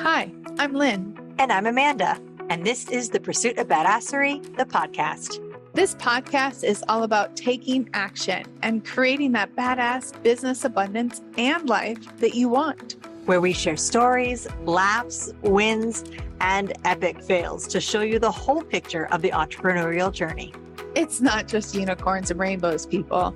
Hi, I'm Lynn. And I'm Amanda. And this is the Pursuit of Badasserie, the podcast. This podcast is all about taking action and creating that badass business abundance and life that you want. Where we share stories, laughs, wins, and epic fails to show you the whole picture of the entrepreneurial journey. It's not just unicorns and rainbows, people.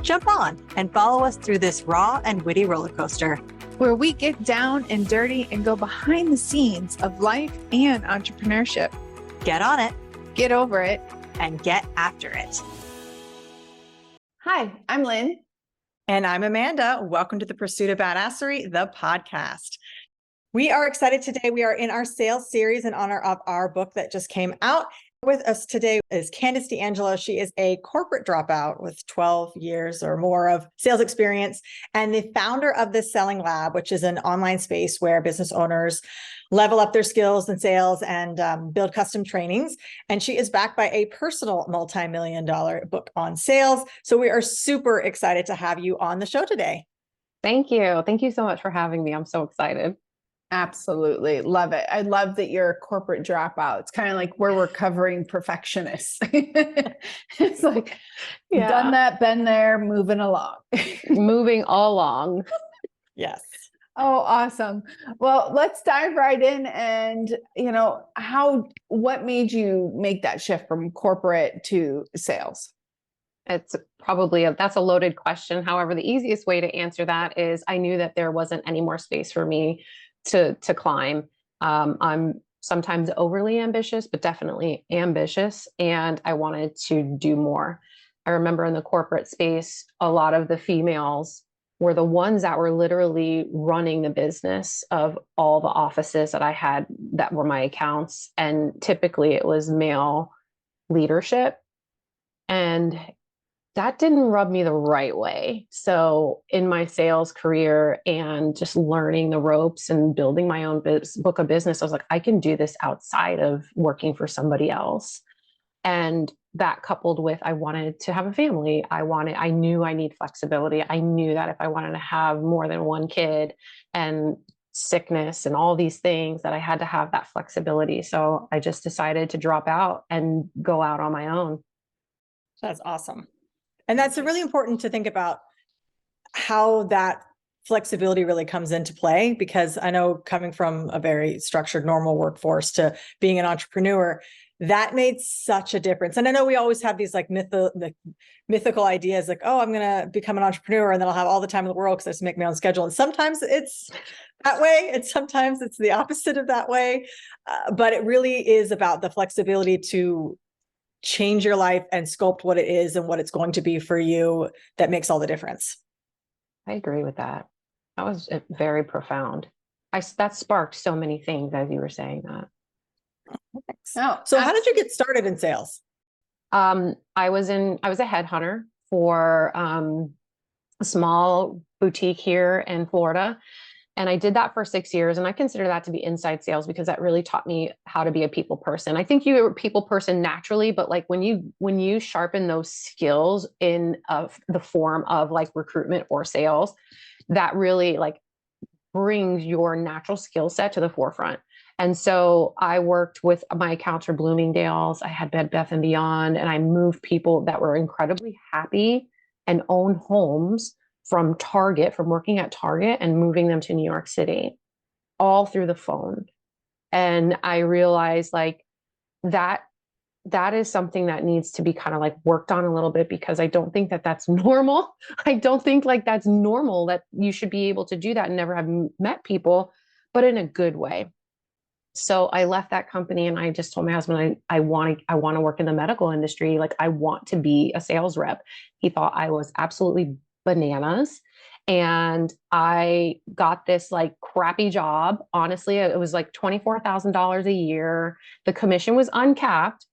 Jump on and follow us through this raw and witty roller coaster, where we get down and dirty and go behind the scenes of life and entrepreneurship. Get on it, get over it, and get after it. Hi, I'm Lynn. And I'm Amanda. Welcome to the Pursuit of Badasserie, the podcast. We are excited today. We are in our sales series in honor of our book that just came out. With us today is Candice D'Angelo. She is a corporate dropout with 12 years or more of sales experience and the founder of the Selling Lab, which is an online space where business owners level up their skills in sales and build custom trainings. And she is backed by a personal multi-million-dollar book on sales. So we are super excited to have you on the show today. Thank you. Thank you so much for having me. I'm so excited. Absolutely. Love it. I love that you're a corporate dropout. It's kind of like we're recovering perfectionists. It's like, done that, been there, moving along. Moving along. Yes. Oh, awesome. Well, let's dive right in and, what made you make that shift from corporate to sales? It's probably that's a loaded question. However, the easiest way to answer that is I knew that there wasn't any more space for me to climb. I'm sometimes overly ambitious, but definitely ambitious. And I wanted to do more. I remember in the corporate space, a lot of the females were the ones that were literally running the business of all the offices that I had that were my accounts. And typically it was male leadership. And that didn't rub me the right way. So in my sales career and just learning the ropes and building my own book of business, I was like, I can do this outside of working for somebody else. And that coupled with, I wanted to have a family. I knew I need flexibility. I knew that if I wanted to have more than one kid and sickness and all these things, that I had to have that flexibility. So I just decided to drop out and go out on my own. That's awesome. And that's really important to think about how that flexibility really comes into play, because I know coming from a very structured, normal workforce to being an entrepreneur, that made such a difference. And I know we always have these like mythical ideas like, oh, I'm going to become an entrepreneur and then I'll have all the time in the world because I just make my own schedule. And sometimes it's that way. And sometimes it's the opposite of that way. But it really is about the flexibility to change your life and sculpt what it is and what it's going to be for you that makes all the difference. I agree with that. That was very profound. That sparked so many things as you were saying that. So how did you get started in sales? I was a headhunter for a small boutique here in Florida. And I did that for 6 years. And I consider that to be inside sales because that really taught me how to be a people person. I think you're a people person naturally, but like when you sharpen those skills in the form of like recruitment or sales, that really like brings your natural skill set to the forefront. And so I worked with my accounts for Bloomingdale's. I had Bed Bath & Beyond, and I moved people that were incredibly happy and own homes from working at Target and moving them to New York City, all through the phone. And I realized like that is something that needs to be kind of like worked on a little bit, because I don't think that that's normal. I don't think like that's normal that you should be able to do that and never have met people, but in a good way. So I left that company and I just told my husband, I want to work in the medical industry. Like I want to be a sales rep. He thought I was absolutely bananas. And I got this like crappy job. Honestly, it was like $24,000 a year. The commission was uncapped,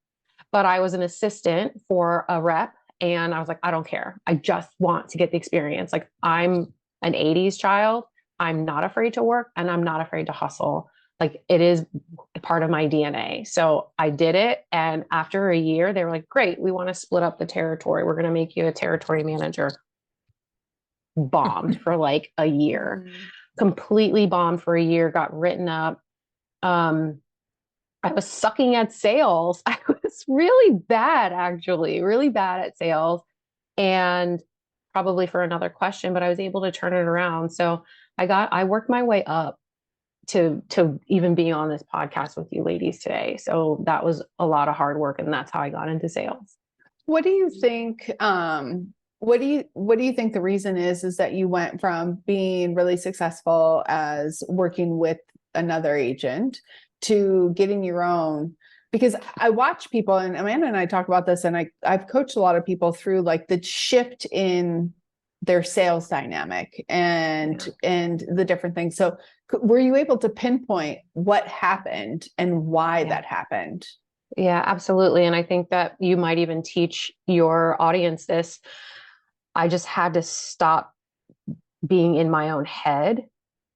but I was an assistant for a rep. And I was like, I don't care. I just want to get the experience. Like I'm an 80s child. I'm not afraid to work and I'm not afraid to hustle. Like it is part of my DNA. So I did it. And after a year, they were like, great, we want to split up the territory. We're going to make you a territory manager. Bombed for like a year, completely bombed for a year, got written up. I was sucking at sales. I was really bad, actually, really bad at sales. And probably for another question, but I was able to turn it around. So I worked my way up to even being on this podcast with you ladies today. So that was a lot of hard work, and that's how I got into sales. What do you think, what do you think the reason is that you went from being really successful as working with another agent to getting your own? Because I watch people, and Amanda and I talk about this, and I've coached a lot of people through like the shift in their sales dynamic and the different things. So were you able to pinpoint what happened and why that happened? Yeah, absolutely. And I think that you might even teach your audience this. I just had to stop being in my own head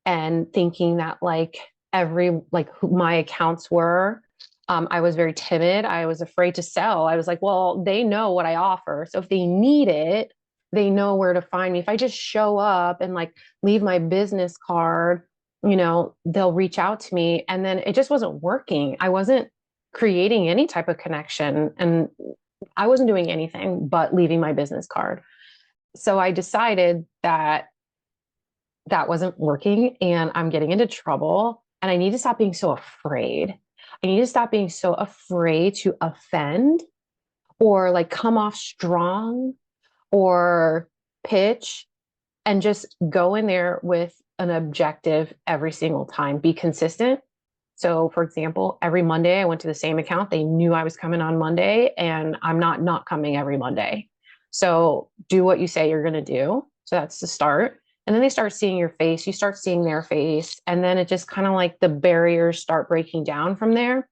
and thinking that like who my accounts were. I was very timid. I was afraid to sell. I was like, well, they know what I offer. So if they need it, they know where to find me. If I just show up and like leave my business card, they'll reach out to me. And then it just wasn't working. I wasn't creating any type of connection, and I wasn't doing anything but leaving my business card. So I decided that wasn't working, and I'm getting into trouble, and I need to stop being so afraid. I need to stop being so afraid to offend or like come off strong or pitch, and just go in there with an objective every single time. Be consistent. So for example, every Monday I went to the same account. They knew I was coming on Monday, and I'm not coming every Monday. So do what you say you're going to do. So that's the start. And then they start seeing your face, you start seeing their face. And then it just kind of like the barriers start breaking down from there.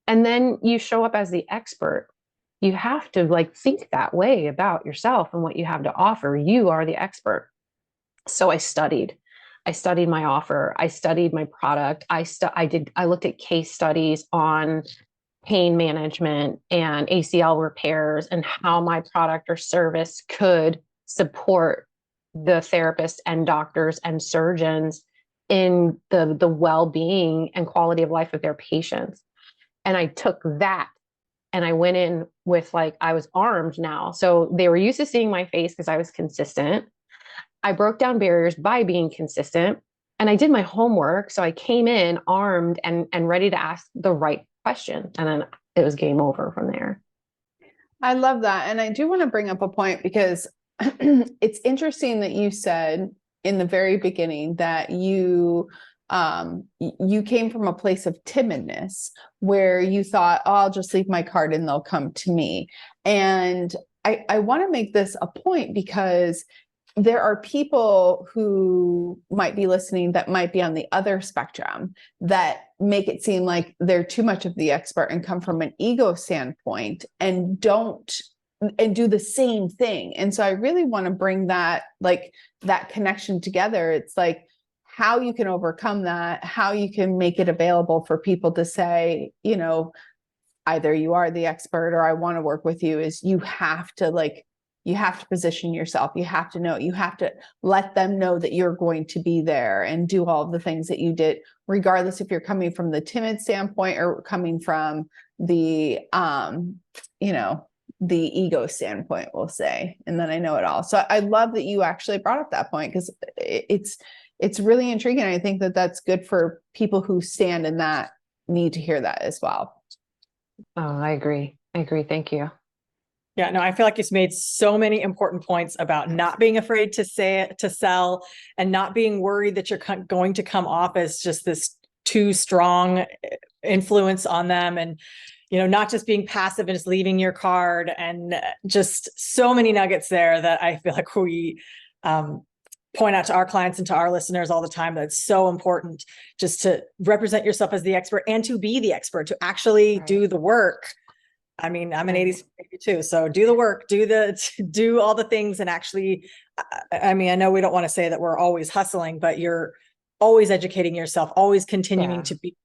And then you show up as the expert. You have to like think that way about yourself and what you have to offer. You are the expert. So I studied my offer. I studied my product. I looked at case studies on pain management and ACL repairs and how my product or service could support the therapists and doctors and surgeons in the well-being and quality of life of their patients. And I took that and I went in with like, I was armed now. So they were used to seeing my face because I was consistent. I broke down barriers by being consistent, and I did my homework. So I came in armed and ready to ask the right question. And then it was game over from there. I love that. And I do want to bring up a point, because it's interesting that you said in the very beginning that you came from a place of timidness where you thought, oh, I'll just leave my card and they'll come to me. And I want to make this a point, because there are people who might be listening that might be on the other spectrum that make it seem like they're too much of the expert and come from an ego standpoint and do the same thing. And so I really want to bring that connection together. It's like how you can overcome that, how you can make it available for people to say, either you are the expert or I want to work with you. Is you have to position yourself. You have to know, you have to let them know that you're going to be there and do all the things that you did, regardless if you're coming from the timid standpoint or coming from the, the ego standpoint, we'll say. And then I know it all. So I love that you actually brought up that point, because it's really intriguing. I think that that's good for people who stand in that need to hear that as well. Oh, I agree. Thank you. Yeah, no, I feel like you've made so many important points about not being afraid to say it, to sell, and not being worried that you're going to come off as just this too strong influence on them. And, not just being passive and just leaving your card, and just so many nuggets there that I feel like we point out to our clients and to our listeners all the time, that it's so important just to represent yourself as the expert and to be the expert, to actually do the work. I mean, I'm an 80s baby too. So do the work, do all the things. And actually, I mean, I know we don't want to say that we're always hustling, but you're always educating yourself, always continuing to be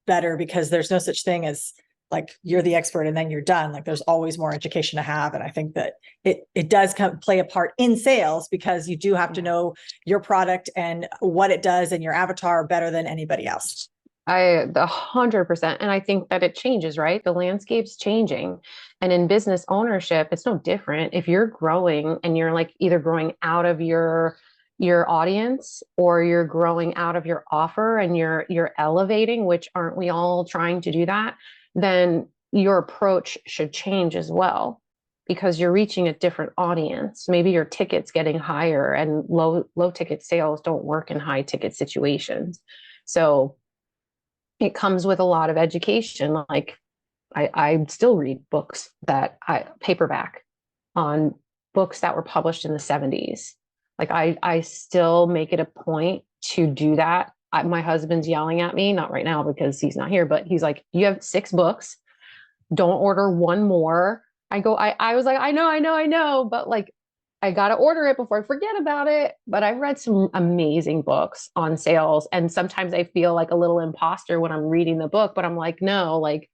better, because there's no such thing as like, you're the expert and then you're done. Like, there's always more education to have. And I think that it does play a part in sales, because you do have to know your product and what it does and your avatar better than anybody else. The 100%. And I think that it changes, right? The landscape's changing. And in business ownership, it's no different. If you're growing and you're like either growing out of your audience, or you're growing out of your offer and you're elevating, which aren't we all trying to do that, then your approach should change as well, because you're reaching a different audience. Maybe your ticket's getting higher, and low ticket sales don't work in high ticket situations. So it comes with a lot of education. Like I still read books that paperback on books that were published in the 70s. Like I still make it a point to do that. My husband's yelling at me, not right now because he's not here, but he's like, you have 6 books. Don't order one more. I was like, I know, but like, I got to order it before I forget about it. But I've read some amazing books on sales. And sometimes I feel like a little imposter when I'm reading the book, but I'm like, no, like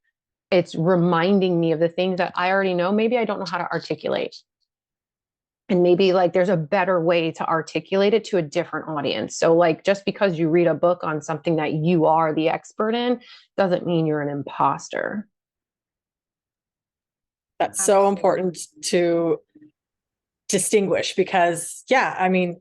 it's reminding me of the things that I already know. Maybe I don't know how to articulate. And maybe like there's a better way to articulate it to a different audience. So like, just because you read a book on something that you are the expert in doesn't mean you're an imposter. That's so important to distinguish, because I mean,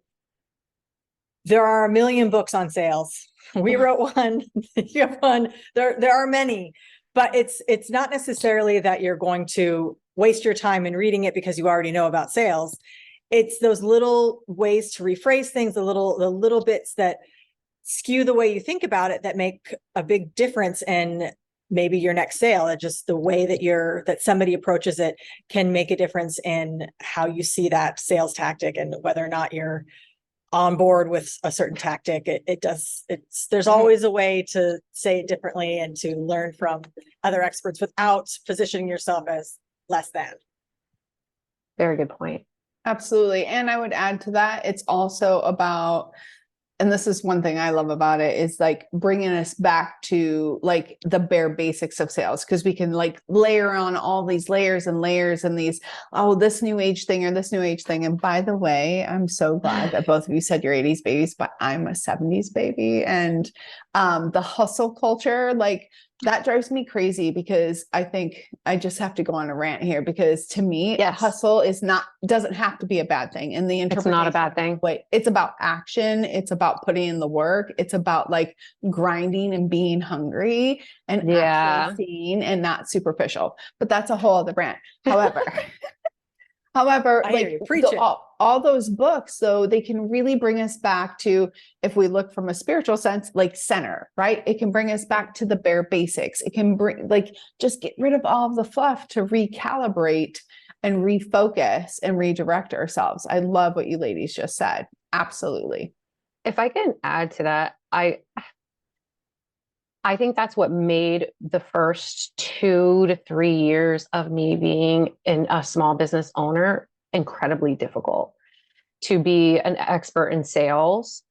there are a million books on sales. We wrote one, you have one, there are many, but it's not necessarily that you're going to waste your time in reading it because you already know about sales. It's those little ways to rephrase things, the little bits that skew the way you think about it that make a big difference in maybe your next sale. And just the way that somebody approaches it can make a difference in how you see that sales tactic, and whether or not you're on board with a certain tactic. There's always a way to say it differently and to learn from other experts without positioning yourself as less than. Very good point. Absolutely. And I would add to that, it's also about, and this is one thing I love about it, is like bringing us back to like the bare basics of sales, because we can like layer on all these layers and layers and these, this new age thing or this new age thing. And by the way, I'm so glad that both of you said you're 80s babies, but I'm a 70s baby. And the hustle culture, like that drives me crazy, because I think I just have to go on a rant here, because to me, hustle doesn't have to be a bad thing. And the interpretation, it's not a bad thing. It's about action. It's about putting in the work. It's about like grinding and being hungry and actually seeing, and not superficial, but that's a whole other rant. However, like all those books, so they can really bring us back to, if we look from a spiritual sense, like center, right? It can bring us back to the bare basics. It can bring, like, just get rid of all of the fluff to recalibrate and refocus and redirect ourselves. I love what you ladies just said. Absolutely. If I can add to that, I think that's what made the first 2 to 3 years of me being a small business owner incredibly difficult. To be an expert in sales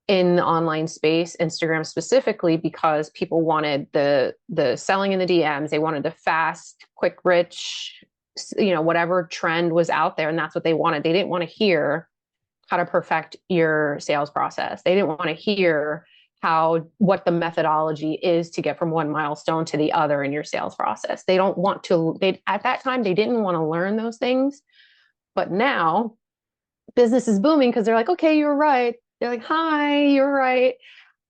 in the online space, Instagram specifically, because people wanted the selling in the DMs. They wanted the fast, quick, rich, whatever trend was out there. And that's what they wanted. They didn't want to hear how to perfect your sales process. They didn't want to hear what the methodology is to get from one milestone to the other in your sales process. They don't want to, at that time, they didn't want to learn those things. But now business is booming because they're like, okay, you're right. They're like, hi, you're right.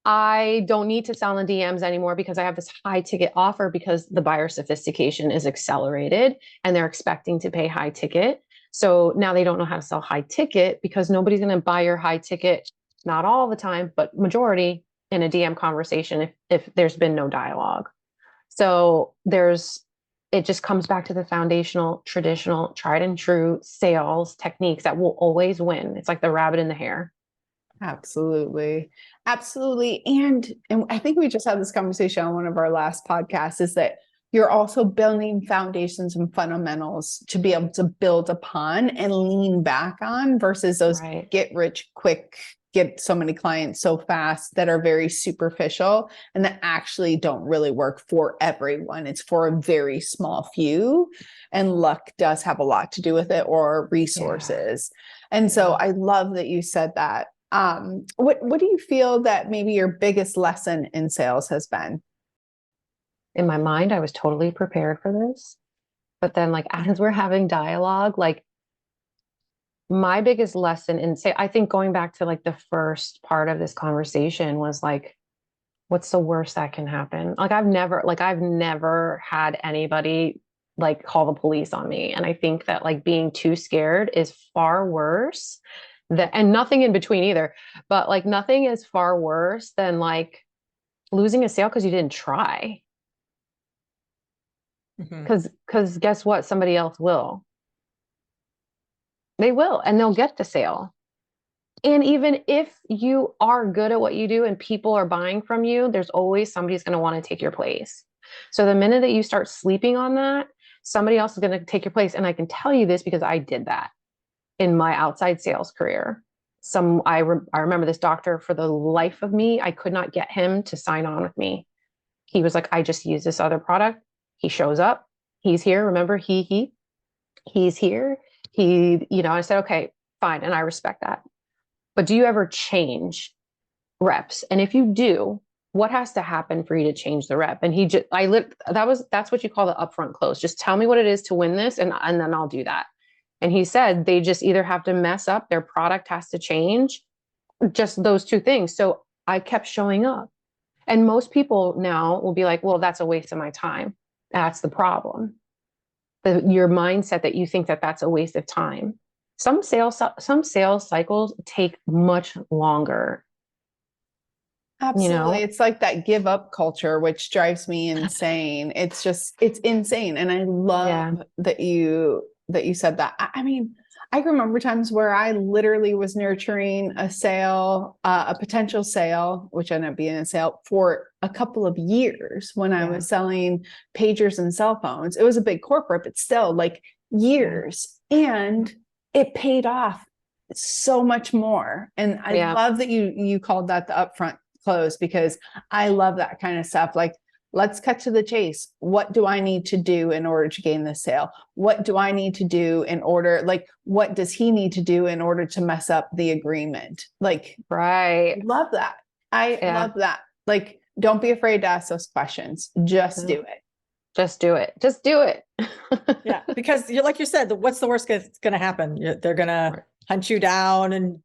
I don't need to sell in the DMs anymore because I have this high ticket offer, because the buyer sophistication is accelerated and they're expecting to pay high ticket. So now they don't know how to sell high ticket, because nobody's going to buy your high ticket, not all the time, but majority, in a DM conversation if there's been no dialogue. So it just comes back to the foundational, traditional, tried and true sales techniques that will always win. It's like the rabbit in the hare. Absolutely. Absolutely. And I think we just had this conversation on one of our last podcasts, is that you're also building foundations and fundamentals to be able to build upon and lean back on, versus those get rich quick, get so many clients so fast that are very superficial and that actually don't really work for everyone. It's for a very small few, and luck does have a lot to do with it, or resources. And so I love that you said that. What do you feel that maybe your biggest lesson in sales has been? In my mind, I was totally prepared for this. But then like as we're having dialogue, like my biggest lesson in say, I think going back to like the first part of this conversation was like, what's the worst that can happen? I've never had anybody like call the police on me. And I think that like being too scared is far worse than, and nothing in between either, but like nothing is far worse than like losing a sale because you didn't try. Because guess what? Somebody else will. They will, and they'll get the sale. And even if you are good at what you do and people are buying from you, there's always somebody's going to want to take your place. So the minute that you start sleeping on that, somebody else is going to take your place. And I can tell you this because I did that in my outside sales career. I remember this doctor, for the life of me, I could not get him to sign on with me. He was like, I just use this other product. He shows up. He's here. Remember, he's here. I said, okay, fine. And I respect that. But do you ever change reps? And if you do, what has to happen for you to change the rep? And that's what you call the upfront close. Just tell me what it is to win this, and then I'll do that. And he said they just either have to mess up, their product has to change, just those two things. So I kept showing up. And most people now will be like, well, that's a waste of my time. That's the problem. Your mindset that you think that that's a waste of time. Some sales cycles take much longer. Absolutely. It's like that give up culture, which drives me insane. It's insane. And I love that you said that. I mean, I remember times where I literally was nurturing a sale, a potential sale, which ended up being a sale, for a couple of years when I was selling pagers and cell phones. It was a big corporate, but still like years. And it paid off so much more. And I love that you called that the upfront close, because I love that kind of stuff. Like, let's cut to the chase. What do I need to do in order to gain this sale? What do I need to do what does he need to do in order to mess up the agreement? Like, right. Love that. I love that. Like, don't be afraid to ask those questions. Just do it. Just do it. Just do it. Yeah. Because like you said, what's the worst that's going to happen? They're going to hunt you down and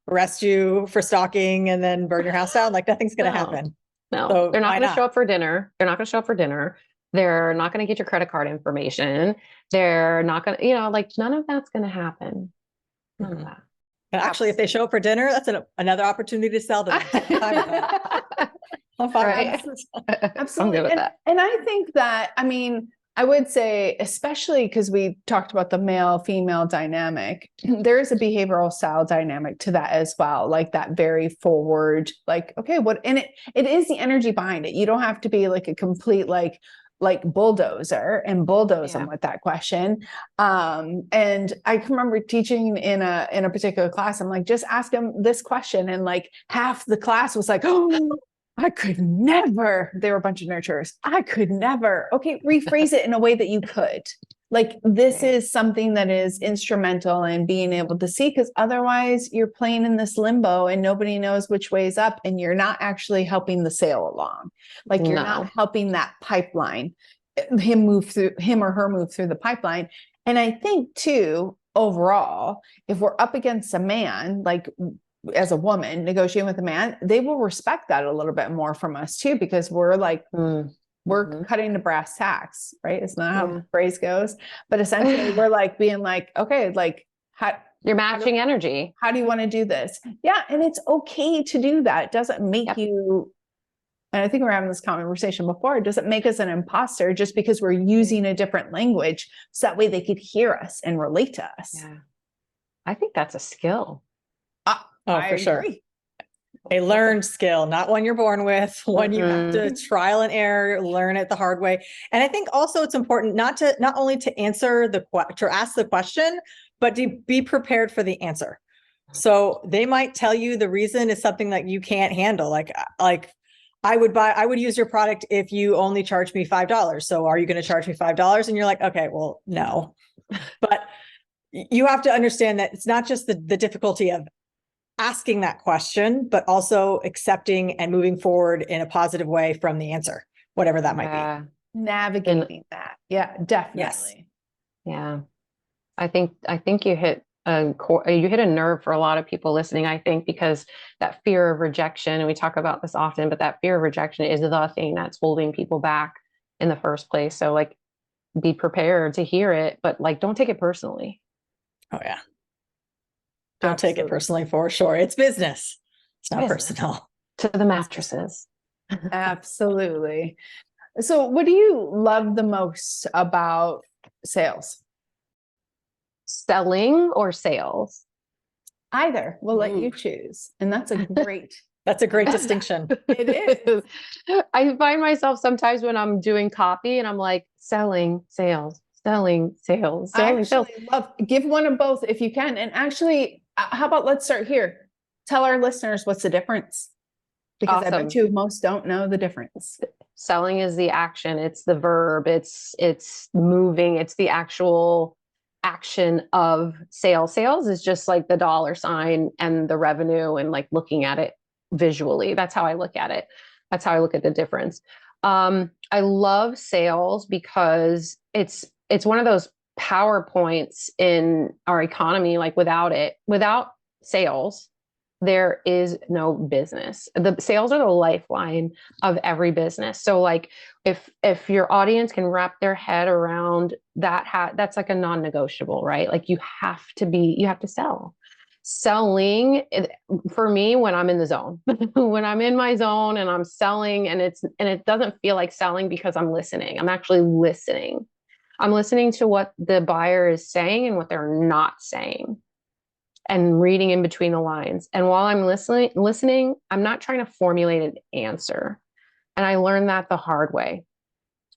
arrest you for stalking and then burn your house down. Like, nothing's going to happen. No, So they're not going to show up for dinner. They're not going to show up for dinner. They're not going to get your credit card information. They're not going to, like, none of that's going to happen. None of that. And actually, if they show up for dinner, that's another opportunity to sell them. Right. Absolutely. I'm good with that. And I think that, I mean, I would say, especially because we talked about the male-female dynamic, there is a behavioral style dynamic to that as well. Like that very forward, like, okay, and it is the energy behind it. You don't have to be like a complete, like bulldozer and bulldoze them with that question. And I can remember teaching in a particular class, I'm like, just ask them this question. And like half the class was like, oh, I could never. They were a bunch of nurturers. I could never. Okay, rephrase it in a way that you could. Like, this is something that is instrumental in being able to see, because otherwise you're playing in this limbo and nobody knows which way is up, and you're not actually helping the sale along. Like, you're not helping that pipeline, him or her move through the pipeline. And I think too, overall, if we're up against a man, like as a woman negotiating with a man, they will respect that a little bit more from us too, because we're like, we're cutting the brass tacks, right? It's not how the phrase goes, but essentially we're like being like, okay, like you're matching energy. How do you want to do this? Yeah. And it's okay to do that. It doesn't make you, and I think we're having this conversation before, it doesn't make us an imposter just because we're using a different language. So that way they could hear us and relate to us. Yeah. I think that's a skill. For sure. A learned skill, not one you're born with, one you have to trial and error, learn it the hard way. And I think also it's important not only to ask the question, but to be prepared for the answer. So they might tell you the reason is something that you can't handle. Like I would use your product if you only charge me $5. So are you going to charge me $5? And you're like, okay, well, no. But you have to understand that it's not just the difficulty of asking that question, but also accepting and moving forward in a positive way from the answer, whatever that might be. Navigating that. Yeah, definitely. Yeah. I think you hit a nerve for a lot of people listening, I think, because that fear of rejection, and we talk about this often, but that fear of rejection is the thing that's holding people back in the first place. So like, be prepared to hear it, but like, don't take it personally. Oh yeah. Don't take it personally, for sure. It's business. It's not personal. To the mattresses. Absolutely. So what do you love the most about sales? Selling or sales? Either. We'll let you choose. And that's a great distinction. It is. I find myself sometimes when I'm doing copy and I'm like, selling, sales, selling, sales, selling, sales. Give one of both if you can. And actually, how about let's start here. Tell our listeners what's the difference. Because I bet you most don't know the difference. Selling is the action. It's the verb. It's moving. It's the actual action of sales. Sales is just like the dollar sign and the revenue and like looking at it visually. That's how I look at it. That's how I look at the difference. I love sales because it's one of those power points in our economy. Like without sales, there is no business. The sales are the lifeline of every business. So like if your audience can wrap their head around that, that's like a non-negotiable, right? Like you have to sell. Selling for me when I'm in the zone, when I'm in my zone and I'm selling and it doesn't feel like selling because I'm listening. I'm actually listening. I'm listening to what the buyer is saying and what they're not saying, and reading in between the lines. And while I'm listening, I'm not trying to formulate an answer. And I learned that the hard way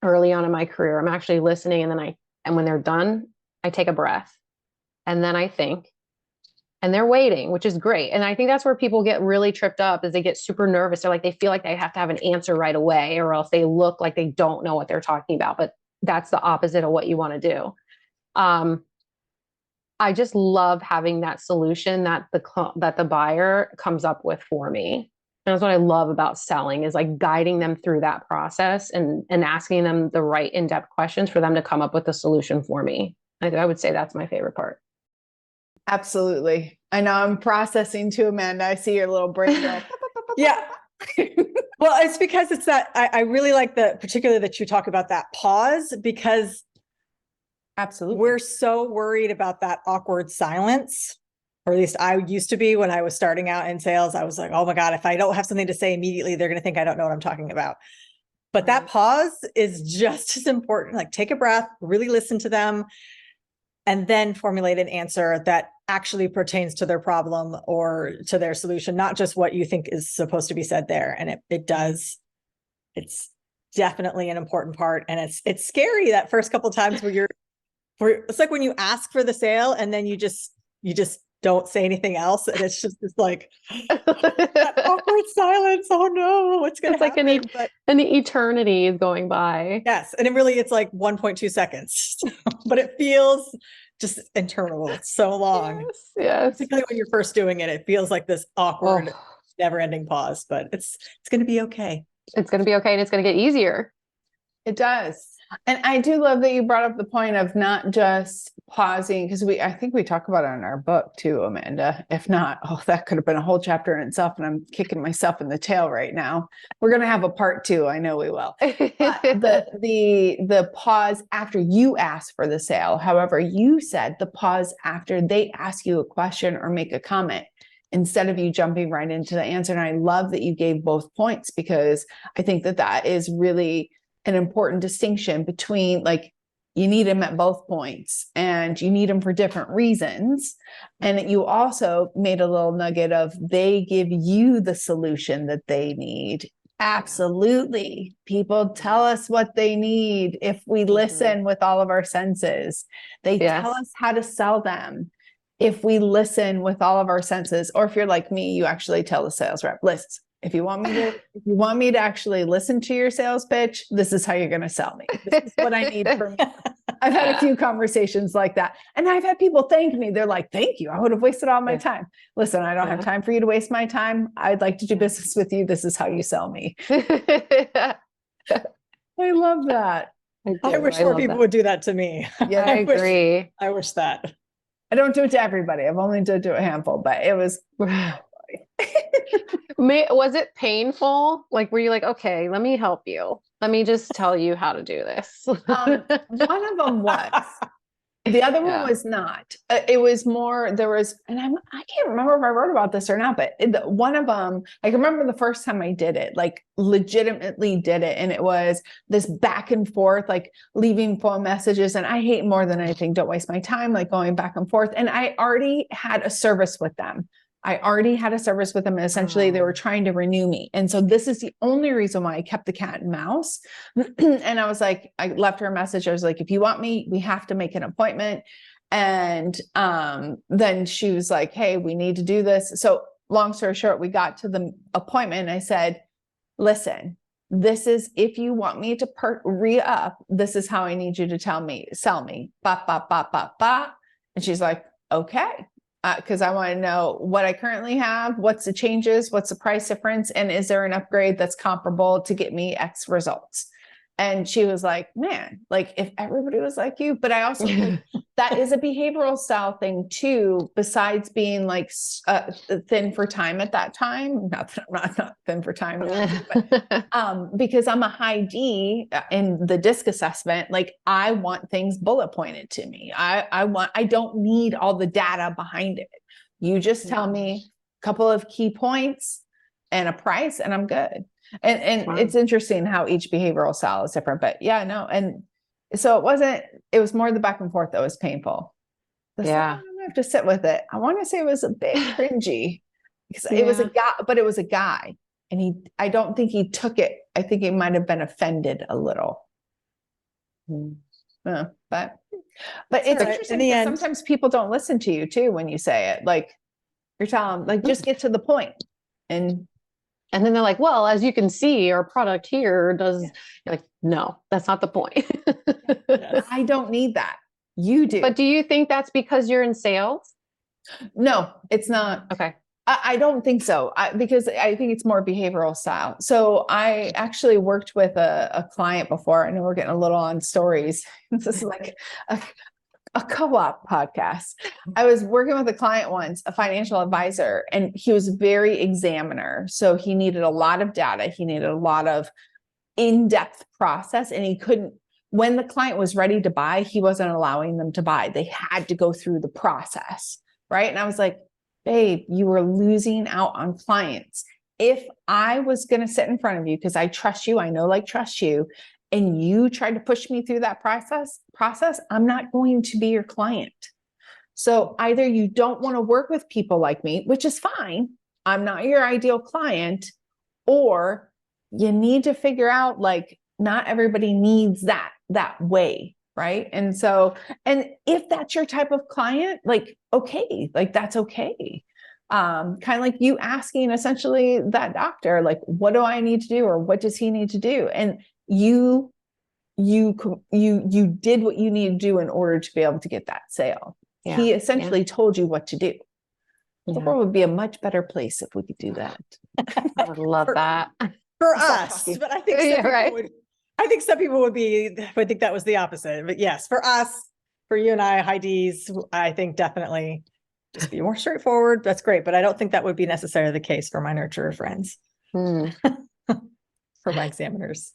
early on in my career. I'm actually listening, and when they're done, I take a breath and then I think, and they're waiting, which is great. And I think that's where people get really tripped up, is they get super nervous. They're like, they feel like they have to have an answer right away, or else they look like they don't know what they're talking about. But that's the opposite of what you want to do. I just love having that solution that the buyer comes up with for me. And that's what I love about selling, is like guiding them through that process and asking them the right in-depth questions for them to come up with a solution for me. I would say that's my favorite part. Absolutely. I know I'm processing too, Amanda. I see your little brain go. Yeah. Well, it's because it's that I really like particularly that you talk about that pause, because absolutely, we're so worried about that awkward silence, or at least I used to be when I was starting out in sales. I was like, oh my God, if I don't have something to say immediately, they're going to think I don't know what I'm talking about. But that pause is just as important. Like, take a breath, really listen to them, and then formulate an answer that actually pertains to their problem or to their solution, not just what you think is supposed to be said there. And it does. It's definitely an important part. And it's scary that first couple of times where it's like when you ask for the sale and then you just don't say anything else. And it's just this like that awkward silence. Oh no, what's going to happen? Like an eternity is going by. Yes. And it's like 1.2 seconds, but it feels just interminable. It's so long. Yes. Particularly when you're first doing it, it feels like this awkward, never ending pause, but it's going to be okay. It's going to be okay. And it's going to get easier. It does. And I do love that you brought up the point of not just pausing, because I think we talk about it in our book too, Amanda. If not, that could have been a whole chapter in itself, and I'm kicking myself in the tail right now. We're going to have a part 2. I know we will. The pause after you ask for the sale. However, you said the pause after they ask you a question or make a comment, instead of you jumping right into the answer. And I love that you gave both points, because I think that is really an important distinction between, like, you need them at both points and you need them for different reasons. And you also made a little nugget of they give you the solution that they need. Absolutely. People tell us what they need if we listen with all of our senses. They tell us how to sell them if we listen with all of our senses. Or if you're like me, you actually tell the sales rep, listen, if you want me to actually listen to your sales pitch, this is how you're going to sell me. This is what I need from you. I've had a few conversations like that. And I've had people thank me. They're like, thank you. I would have wasted all my time. Listen, I don't have time for you to waste my time. I'd like to do business with you. This is how you sell me. I love that. I wish more people would do that to me. Yeah, I agree. I wish that. I don't do it to everybody. I've only done it to a handful, but it was. Was it painful? Like, were you like, okay, let me help you. Let me just tell you how to do this. One of them was. The other one was not. It was more, there was, and I can't remember if I wrote about this or not, but one of them, I can remember the first time I did it, like legitimately did it. And it was this back and forth, like leaving phone messages. And I hate more than anything, don't waste my time, like going back and forth. And I already had a service with them. And essentially they were trying to renew me. And so this is the only reason why I kept the cat and mouse. And I was like, I left her a message. I was like, if you want me, we have to make an appointment. And then she was like, hey, we need to do this. So long story short, we got to the appointment. And I said, listen, this is, if you want me to re-up, this is how I need you to sell me. Ba, ba, ba, ba, ba. And she's like, okay. Because I want to know what I currently have, what's the changes, what's the price difference, and is there an upgrade that's comparable to get me X results? And she was like, man, like if everybody was like you, but I also think that is a behavioral style thing too, besides being like thin for time at that time. Not that I'm not thin for time, but, because I'm a high D in the DISC assessment. Like I want things bullet pointed to me. I don't need all the data behind it. You just tell me a couple of key points and a price and I'm good. And it's interesting how each behavioral style is different, but yeah, no. And so it was more the back and forth that was painful. I have to sit with it. I want to say it was a bit cringy because it was a guy, but it was a guy and I don't think he took it. I think he might've been offended a little. But it's interesting because sometimes people don't listen to you too, when you say it, like you're telling them, like, just get to the point. And then they're like, well, as you can see, our product here does. You're like, no, that's not the point. I don't need that. You do. But do you think that's because you're in sales? No, it's not. Okay. I don't think so. Because I think it's more behavioral style. So I actually worked with a client before. I know we're getting a little on stories. This is like a co-op podcast. I was working with a client once, a financial advisor, and he was very examiner. So he needed a lot of data. He needed a lot of in-depth process, and he couldn't, when the client was ready to buy, he wasn't allowing them to buy. They had to go through the process. Right. And I was like, babe, you were losing out on clients. If I was going to sit in front of you, because I trust you, I know, like, trust you, and you tried to push me through that process, I'm not going to be your client. So either you don't want to work with people like me, which is fine, I'm not your ideal client, or you need to figure out, like, not everybody needs that way, right? And so, and if that's your type of client, like, okay, like, that's okay. Kind of like you asking essentially that doctor, like, what do I need to do? Or what does he need to do? And you did what you need to do in order to be able to get that sale. Yeah, he essentially told you what to do. The world would be a much better place if we could do that. I would love that for us. But I think some people would think that was the opposite. But yes, for us, for you and I, high Ds, I think definitely just be more straightforward. That's great. But I don't think that would be necessarily the case for my nurturer friends, for my examiners.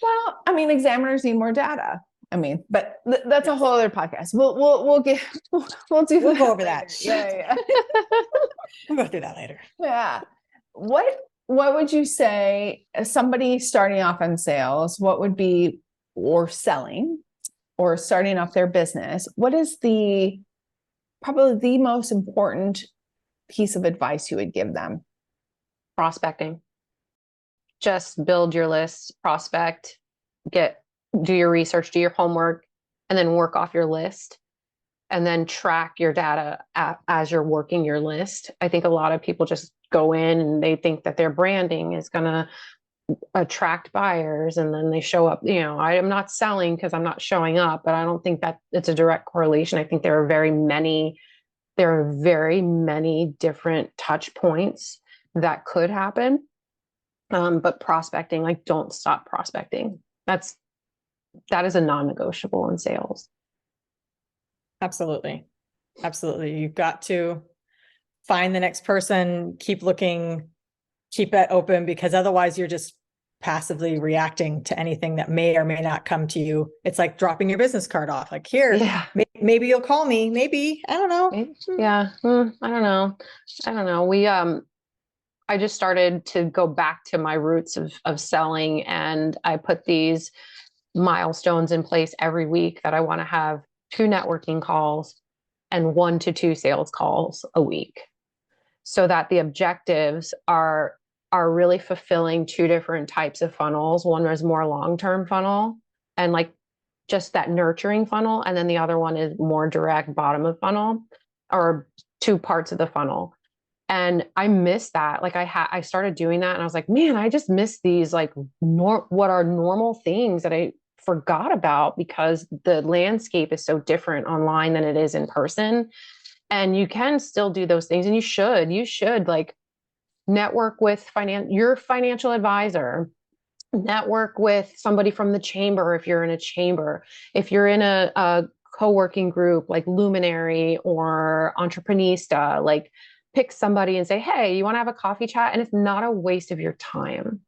Well, I mean, examiners need more data. I mean, but that's a whole other podcast. We'll go over that. Yeah. We'll go through that later. Yeah. What would you say as somebody starting off in sales, what would be, or selling or starting off their business? What is probably the most important piece of advice you would give them? Prospecting. Just build your list, prospect, do your research, do your homework, and then work off your list, and then track your data as you're working your list. I think a lot of people just go in and they think that their branding is going to attract buyers and then they show up. I am not selling because I'm not showing up, but I don't think that it's a direct correlation. I think there are very many different touch points that could happen. But prospecting, like, don't stop prospecting. That is a non-negotiable in sales. Absolutely. Absolutely. You've got to find the next person, keep looking, keep that open, because otherwise you're just passively reacting to anything that may or may not come to you. It's like dropping your business card off. Like, here, Yeah. maybe you'll call me. Maybe, I don't know. Maybe. Yeah. I don't know. I just started to go back to my roots of selling, and I put these milestones in place every week that I want to have 2 networking calls and 1 to 2 sales calls a week, so that the objectives are really fulfilling 2 different types of funnels. One is more long-term funnel and like just that nurturing funnel. And then the other one is more direct bottom of funnel, or 2 parts of the funnel. And I miss that. Like I started doing that and I was like, man, I just miss these like what are normal things that I forgot about, because the landscape is so different online than it is in person. And you can still do those things, and you should like network with your financial advisor, network with somebody from the chamber if you're in a chamber, if you're in a co-working group like Luminary or Entreprenista, like pick somebody and say, hey, you want to have a coffee chat? And it's not a waste of your time.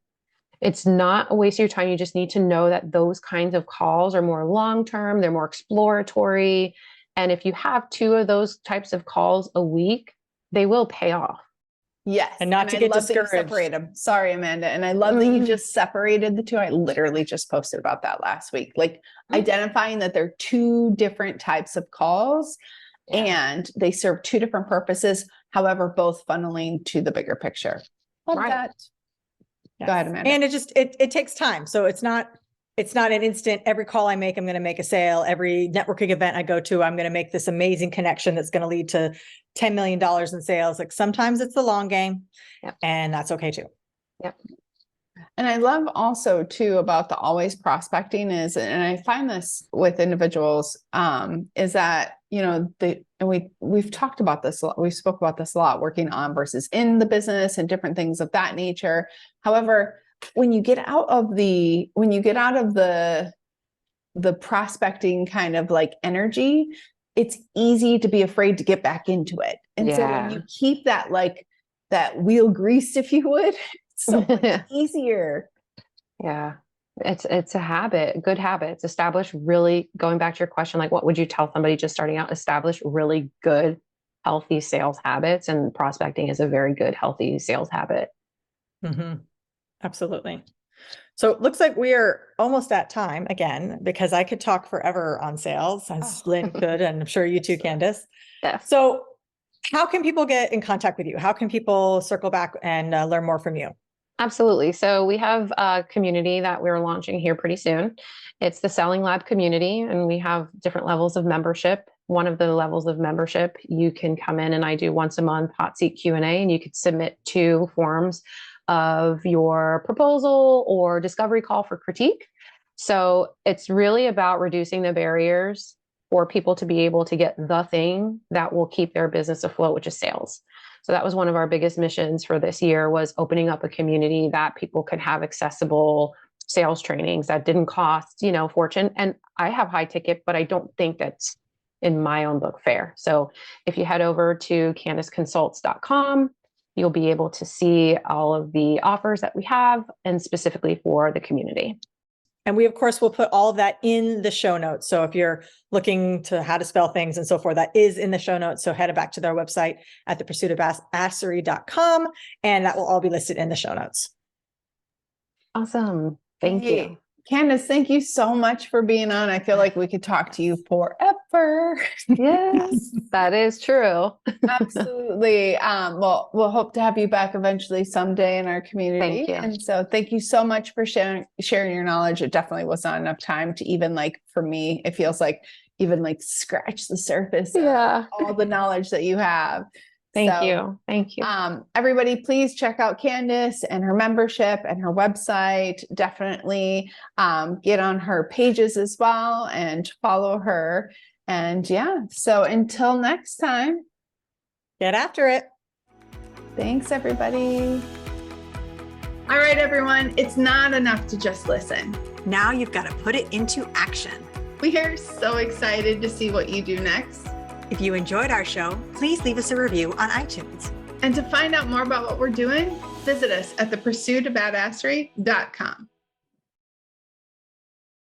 It's not a waste of your time. You just need to know that those kinds of calls are more long-term, they're more exploratory. And if you have 2 of those types of calls a week, they will pay off. Yes. And not to I get love that you discouraged. separate them. Sorry, Amanda. And I love that you just separated the 2. I literally just posted about that last week, like identifying that there are 2 different types of calls and they serve 2 different purposes. However, both funneling to the bigger picture. Love that. Yes. Go ahead, Amanda. And it takes time. So it's not an instant, every call I make, I'm going to make a sale. Every networking event I go to, I'm going to make this amazing connection that's going to lead to $10 million in sales. Like, sometimes it's the long game, and that's okay too. Yep. And I love also too about the always prospecting is, and I find this with individuals, is that, we've talked about this a lot. We spoke about this a lot, working on versus in the business and different things of that nature. However, when you get out of the prospecting kind of like energy, it's easy to be afraid to get back into it. And so when you keep that, like that wheel greased, if you would, it's so much easier. Yeah. It's a habit, good habits. Establish really, going back to your question, like what would you tell somebody just starting out? Establish really good, healthy sales habits, and prospecting is a very good, healthy sales habit. Mm-hmm. Absolutely. So it looks like we are almost at time again, because I could talk forever on sales, as Lynn could, and I'm sure you too, Candice. Yeah. So how can people get in contact with you? How can people circle back and learn more from you? Absolutely. So we have a community that we're launching here pretty soon. It's the Selling Lab community, and we have different levels of membership. One of the levels of membership, you can come in and I do once a month hot seat Q&A, and you could submit 2 forms of your proposal or discovery call for critique. So it's really about reducing the barriers for people to be able to get the thing that will keep their business afloat, which is sales. So that was one of our biggest missions for this year, was opening up a community that people could have accessible sales trainings that didn't cost, fortune. And I have high ticket, but I don't think that's, in my own book, fair. So if you head over to CandiceConsults.com, you'll be able to see all of the offers that we have, and specifically for the community. And we, of course, will put all of that in the show notes. So if you're looking to how to spell things and so forth, that is in the show notes. So head back to their website at the Pursuit of Badasserie.com, and that will all be listed in the show notes. Awesome. Thank you. Candice, thank you so much for being on. I feel like we could talk to you forever. Yes, that is true. Absolutely. Well, we'll hope to have you back eventually someday in our community. Thank you. And so thank you so much for sharing your knowledge. It definitely was not enough time to even, like, for me, it feels like even like scratch the surface of all the knowledge that you have. Thank So, you. Thank you. Everybody, please check out Candice and her membership and her website. Definitely get on her pages as well and follow her. And yeah, so until next time, Get after it. thanks everybody. All right, everyone, it's not enough to just listen. Now you've got to put it into action. We are so excited to see what you do next. If you enjoyed our show, please leave us a review on iTunes. And to find out more about what we're doing, visit us at thepursuitofbadasserie.com.